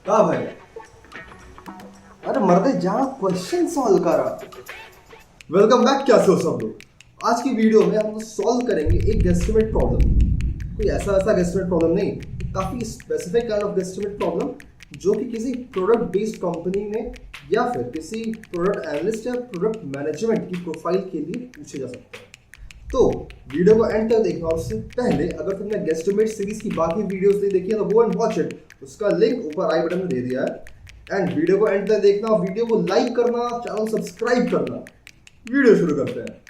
हाँ भाई। अरे मर्दे जहाँ क्वेश्चन सॉल्व करा। Welcome back. क्या हो सब लोग। आज की वीडियो में हम सॉल्व करेंगे एक गेस्टिमेट प्रॉब्लम। कोई ऐसा ऐसा गेस्टिमेट प्रॉब्लम नहीं, काफ़ी specific kind of guesstimate problem जो कि किसी प्रोडक्ट बेस्ड कंपनी में या फिर किसी प्रोडक्ट एनालिस्ट या प्रोडक्ट मैनेजमेंट की प्रोफाइल के लिए पूछे जा सकते हैं। तो वीडियो को एंड तक देखना। उससे पहले अगर तुमने गेस्टिमेट सीरीज की बाकी वीडियोस नहीं देखी है तो गो एंड वॉच इट। उसका लिंक ऊपर आई बटन में दे दिया है। एंड वीडियो को एंड तक देखना, वीडियो को लाइक करना, चैनल सब्सक्राइब करना। वीडियो शुरू करते हैं।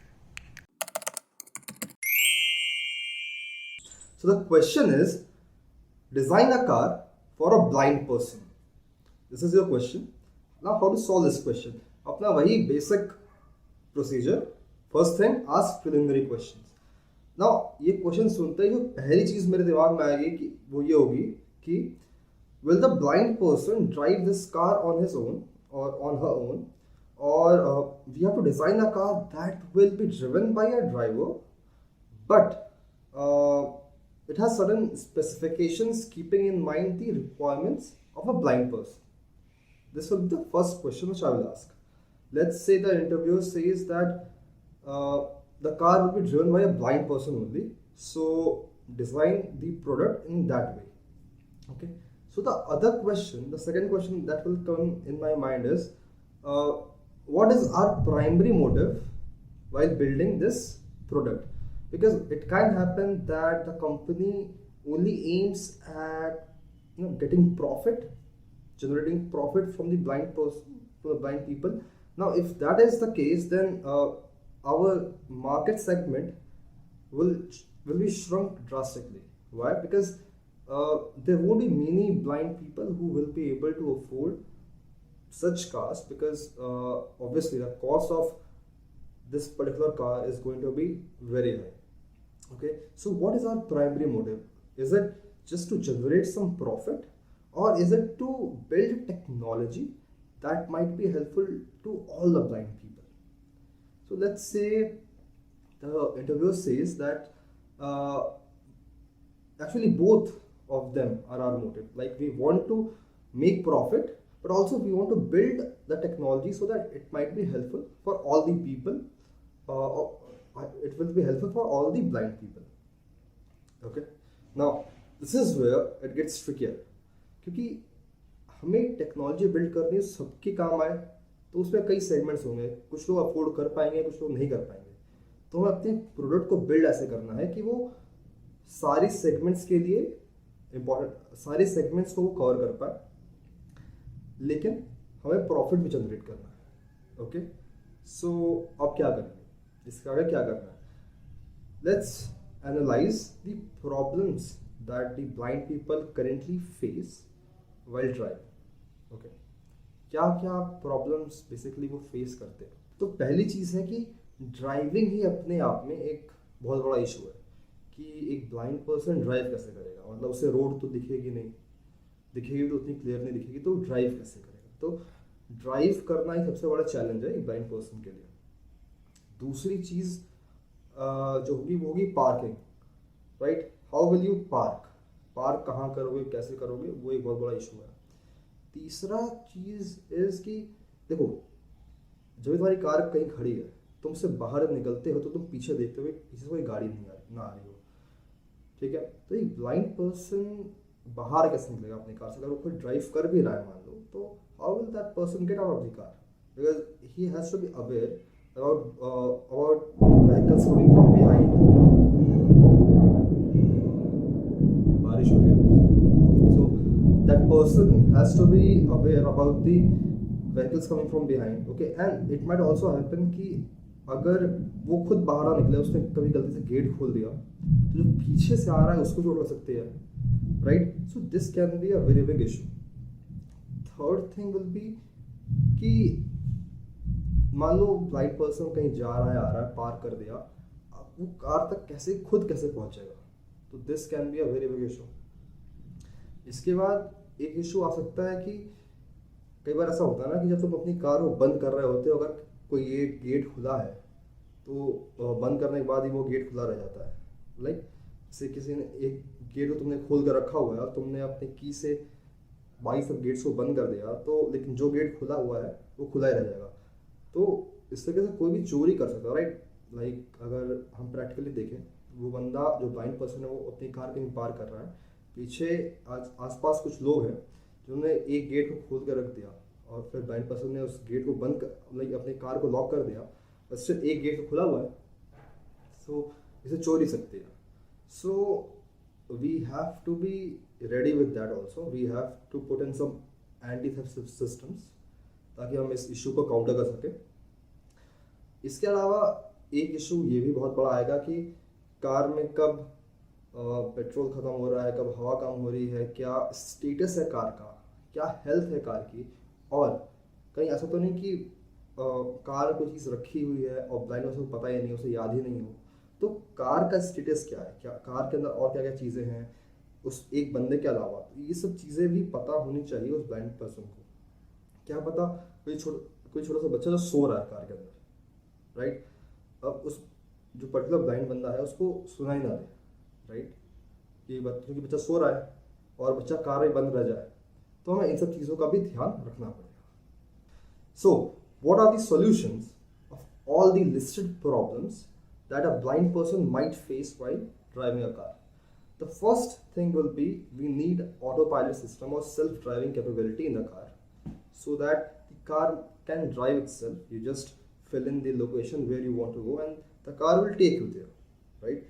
So the question is, design a car for a blind person. This is your question. Now how to solve this question? अपना वही basic procedure. First thing, ask preliminary questions. Now ये question सुनते ही जो पहली चीज मेरे दिमाग में आएगी कि वो ये होगी कि will the blind person drive this car on his own or on her own, or we have to design a car that will be driven by a driver, but it has certain specifications keeping in mind the requirements of a blind person. This will be the first question which I will ask. Let's say the interviewer says that the car will be driven by a blind person only. So design the product in that way. Okay. So the other question, the second question that will come in my mind is, what is our primary motive while building this product? Because it can happen that the company only aims at getting profit, generating profit from the blind person, from the blind people. Now if that is the case, then our market segment will will be shrunk drastically. Why? Because there won't be many blind people who will be able to afford such cars, because obviously the cost of this particular car is going to be very high. Okay, so what is our primary motive? Is it just to generate some profit, or is it to build technology that might be helpful to all the blind people? So let's say the interviewer says that uh, actually both of them are our motive. Like we want to make profit, but also we want to build the technology so that it might be helpful for all the people. It will be helpful for all the blind people. Okay. Now this is where it gets trickier, क्योंकि हमें technology build करनी है सबके काम आए, तो उसमें कई सेगमेंट्स होंगे। कुछ लोग अफोर्ड कर पाएंगे, कुछ लोग नहीं कर पाएंगे। तो हमें अपने प्रोडक्ट को बिल्ड ऐसे करना है कि वो सारी सेगमेंट्स के लिए इम्पोर्टेंट, सारे सेगमेंट्स को वो कवर कर पाए, लेकिन हमें प्रॉफिट भी जनरेट करना है। ओके, सो अब क्या करेंगे, इसके आगे क्या करना है? Let's analyse the problems that the blind people currently face while driving. Okay, क्या क्या प्रॉब्लम्स बेसिकली वो फेस करते हैं। तो पहली चीज़ है कि ड्राइविंग ही अपने आप में एक बहुत बड़ा इशू है कि एक ब्लाइंड पर्सन ड्राइव कैसे करेगा। मतलब उसे रोड तो दिखेगी नहीं, दिखेगी तो उतनी क्लियर नहीं दिखेगी, तो ड्राइव कैसे करेगा। तो ड्राइव करना ही सबसे बड़ा चैलेंज है एक ब्लाइंड पर्सन के लिए। दूसरी चीज़ जो होगी वो होगी parking. Right, how will you park, park कहाँ करोगे, कैसे करोगे, वो एक बहुत बड़ा इशू है। तीसरा चीज़ इज़ कि देखो, जब तुम्हारी कार कहीं खड़ी है, तुमसे बाहर निकलते हो तो तुम पीछे देखते हो पीछे से कोई गाड़ी नहीं आ रही हो। ठीक है, तो एक ब्लाइंड पर्सन बाहर कैसे निकलेगा अपनी कार से? अगर वो कोई ड्राइव कर भी रहा है मान लो, तो how will that person get out of the car? Because he has to be aware about vehicles coming from behind. बारिश हो रही है, so that person has to be aware about the vehicles coming from behind. Okay, and it might also happen कि अगर वो खुद बाहर ना निकले, उसने कभी गलती से गेट खोल दिया, तो जो पीछे से आ रहा है उसको चोट लग सकती है। Right, so this can be a very big issue. Third thing will be कि मान लो ब्लाइंड पर्सन कहीं जा रहा है, आ रहा है, पार्क कर दिया, अब वो कार तक कैसे पहुंचेगा? तो this can be a very big issue. इसके बाद एक इशू आ सकता है कि कई बार ऐसा होता है ना कि जब तुम अपनी कार को बंद कर रहे होते हो, अगर कोई ये गेट खुला है तो बंद करने के बाद ही वो गेट खुला रह जाता है। लाइक से किसी ने एक गेट को तुमने खोल कर रखा हुआ है और तुमने अपने की से बाकी सब गेट्स को बंद कर देगा तो लेकिन जो गेट खुला हुआ है वो खुला ही रह जाएगा। तो इस तरीके से कोई भी चोरी कर सकता है, राइट। लाइक अगर हम प्रैक्टिकली देखें, वो बंदा जो ब्लाइंड पर्सन है वो अपनी कार कहीं पार कर रहा है, पीछे आसपास कुछ लोग हैं जिन्होंने एक गेट को खोल कर रख दिया और फिर ब्लाइंड पर्सन ने उस गेट को बंद कर लाइक अपनी कार को लॉक कर दिया, बस सिर्फ एक गेट तो खुला हुआ है, सो इसे चोर ही सकते हैं। सो we have to be ready with that also. We have to put in some anti-theft systems ताकि हम इस इशू को काउंटर कर सकें। इसके अलावा एक इशू ये भी बहुत बड़ा आएगा कि कार में कब पेट्रोल ख़त्म हो रहा है, कब हवा कम हो रही है, क्या स्टेटस है कार का, क्या हेल्थ है कार की, और कहीं ऐसा तो नहीं कि कार में कोई चीज़ रखी हुई है और ब्लाइंड पर्सन को पता ही नहीं, उसे याद ही नहीं हो। तो कार का स्टेटस क्या है, क्या कार के अंदर और क्या क्या चीज़ें हैं उस एक बंदे के अलावा, ये सब चीज़ें भी पता होनी चाहिए उस ब्लाइंड पर्सन को। क्या पता कोई छोटा सा बच्चा जो सो रहा है कार के अंदर, राइट, अब उस जो पर्टिकुलर ब्लाइंड बंदा है उसको सुनाई ना दे, राइट, क्योंकि बच्चा सो रहा है और बच्चा कार में बंद रह जाए, तो हमें इन सब चीज़ों का भी ध्यान रखना पड़ेगा। सो what are the solutions of all the listed problems that a blind person might face while driving a car? The first thing will be we need autopilot system or self-driving capability in the car so that the car can drive itself. You just fill in the location where you want to go and the car will take you there, right?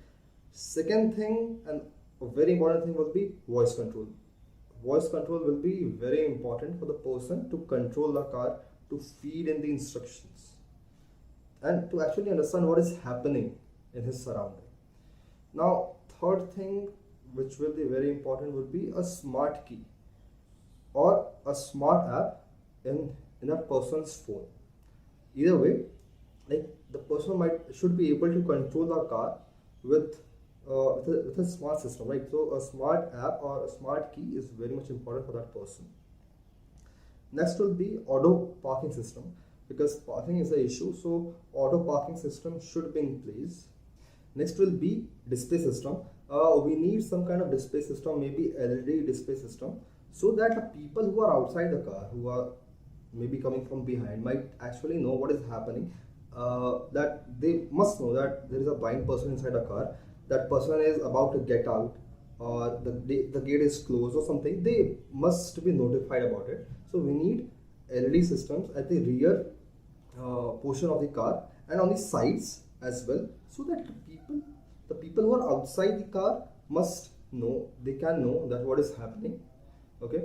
Second thing, and a very important thing, will be voice control. Voice control will be very important for the person to control the car, to feed in the instructions and to actually understand what is happening in his surrounding. Now, third thing which will be very important would be a smart key or a smart app in a person's phone. Either way, like the person should be able to control the car with a smart system, right? So a smart app or a smart key is very much important for that person. Next will be auto parking system, because parking is the issue, so auto parking system should be in place. Next will be display system. We need some kind of display system, maybe LED display system, so that the people who are outside the car, who are maybe coming from behind, might actually know what is happening. That they must know that there is a blind person inside a car, that person is about to get out, or the gate is closed or something. They must be notified about it. So we need LED systems at the rear portion of the car and on the sides as well, so that the people who are outside the car must know, they can know that what is happening. Okay.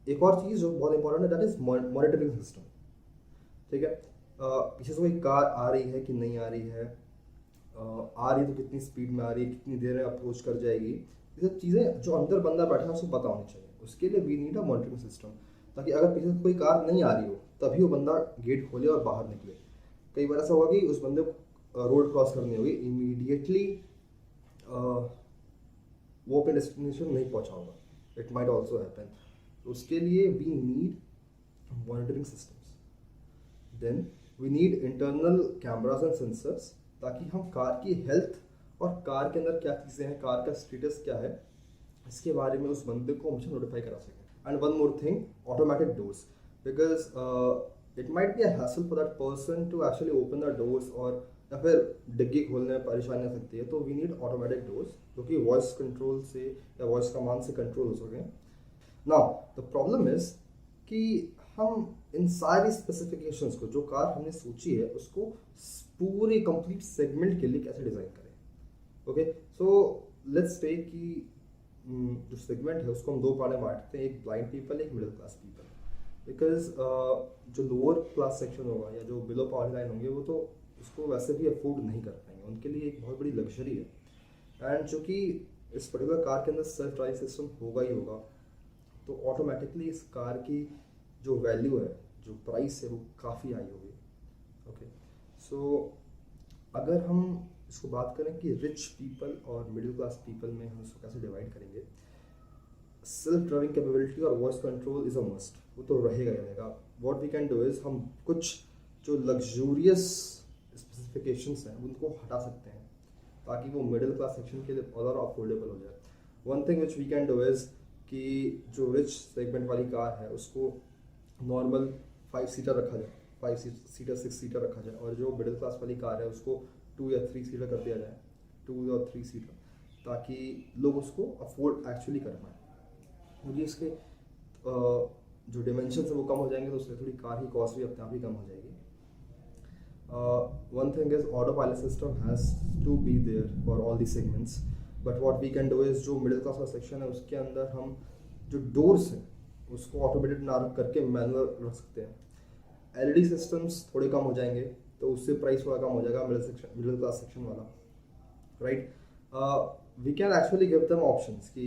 एक और चीज़ जो बहुत important है, that is monitoring system. ठीक है, पीछे से कोई कार आ रही है कि नहीं आ रही है, आ रही तो कितनी स्पीड में आ रही है, कितनी देर में अप्रोच कर जाएगी, ये सब चीज़ें जो अंदर बंदा बैठा है उसको पता होनी चाहिए। उसके लिए we need a monitoring system, ताकि अगर पीछे से कोई कार नहीं आ रही हो तभी वो बंदा गेट खोले और बाहर निकले। कई बार ऐसा होगा कि उस बंदे को रोड क्रॉस करनी होगी, इमीडिएटली वो अपने डेस्टिनेशन नहीं पहुंचा होगा, इट माइट ऑल्सो हैपन। उसके लिए we need monitoring systems. Then we need internal cameras and sensors, ताकि हम कार की हेल्थ और कार के अंदर क्या चीज़ें हैं, कार का स्टेटस क्या है, इसके बारे में उस बंदे को हमेशा नोटिफाई करा सकें। And one more thing, automatic doors, because it might be a hassle for that person to actually open the doors, और या फिर डिग्गी खोलने में परेशानी आ सकती है, तो वी नीड ऑटोमेटिक डोर्स जो कि वॉइस कंट्रोल से या वॉइस कमांड से कंट्रोल हो सकें। नाउ द प्रॉब्लम इज कि हम इन सारी स्पेसिफिकेशंस को जो कार हमने सोची है उसको पूरे कंप्लीट सेगमेंट के लिए कैसे डिज़ाइन करें। ओके, सो लेट्स से कि जो सेगमेंट है उसको हम दो पार्ट में बांटते हैं, एक ब्लाइंड पीपल, एक मिडिल क्लास पीपल। बिकॉज जो लोअर क्लास सेक्शन होगा या जो बिलो पॉवर्टी लाइन होंगे वो तो उसको वैसे भी अफोर्ड नहीं कर पाएंगे, उनके लिए एक बहुत बड़ी लग्जरी है। एंड चूँकि इस पर्टिकुलर कार के अंदर सेल्फ ड्राइव सिस्टम होगा ही होगा, तो ऑटोमेटिकली इस कार की जो वैल्यू है, जो प्राइस है, वो काफ़ी हाई होगी। ओके, सो अगर हम इसको बात करें कि रिच पीपल और मिडिल क्लास पीपल में हम इसको कैसे डिवाइड करेंगे, सेल्फ ड्राइविंग कैपेबिलिटी और voice control is a must, वो तो रहेगा ही रहेगा। What we can do is हम कुछ जो लग्जूरियस स्पेसिफिकेशंस हैं उनको हटा सकते हैं ताकि वो मिडिल क्लास सेक्शन के लिए और अफोर्डेबल हो जाए। One thing which we can do is कि जो रिच सेगमेंट वाली कार है उसको नॉर्मल 5 सीटर रखा जाए, 5 सीटर 6 सीटर रखा जाए, और जो मिडिल क्लास वाली कार है उसको 2 या 3 सीटर कर दिया जाए, 2 या 3 सीटर, ताकि लोग उसको अफोर्ड एक्चुअली कर पाएँ। क्योंकि इसके जो डिमेंशन है वो कम हो जाएंगे, तो उससे थोड़ी कार की कॉस्ट भी अपने आप ही कम हो जाएगी। One thing is autopilot system has to be there for all the segments, but what we can do is जो मिडिल क्लास का सेक्शन है उसके अंदर हम जो डोर्स हैं उसको ऑटोमेटेड ना रख करके मैनुअल रख सकते हैं। एलईडी सिस्टम्स थोड़े कम हो जाएंगे, तो उससे प्राइस थोड़ा कम हो जाएगा मिडिल क्लास सेक्शन वाला, right. We can actually give them options कि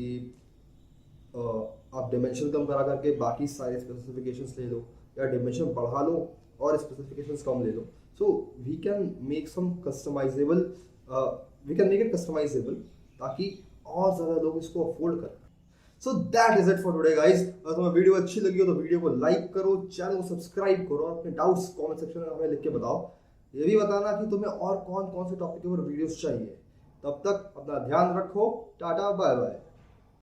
आप डिमेंशन कम करा करके बाकी सारे स्पेसिफिकेशंस ले लो, या डिमेंशन बढ़ा लो और स्पेसिफिकेशंस कम ले लो। So we can make some customisable, we can make it customisable ताकि और ज़्यादा लोग इसको अफोर्ड करें। So that is it for today guys. अगर तुम्हें वीडियो अच्छी लगी हो तो वीडियो को लाइक करो, चैनल को सब्सक्राइब करो, और अपने डाउट्स कमेंट सेक्शन में हमें लिख के बताओ। ये भी बताना कि तुम्हें और कौन कौन से टॉपिक के ऊपर वीडियोस चाहिए। तब तक अपना ध्यान रखो, टाटा बाय बाय।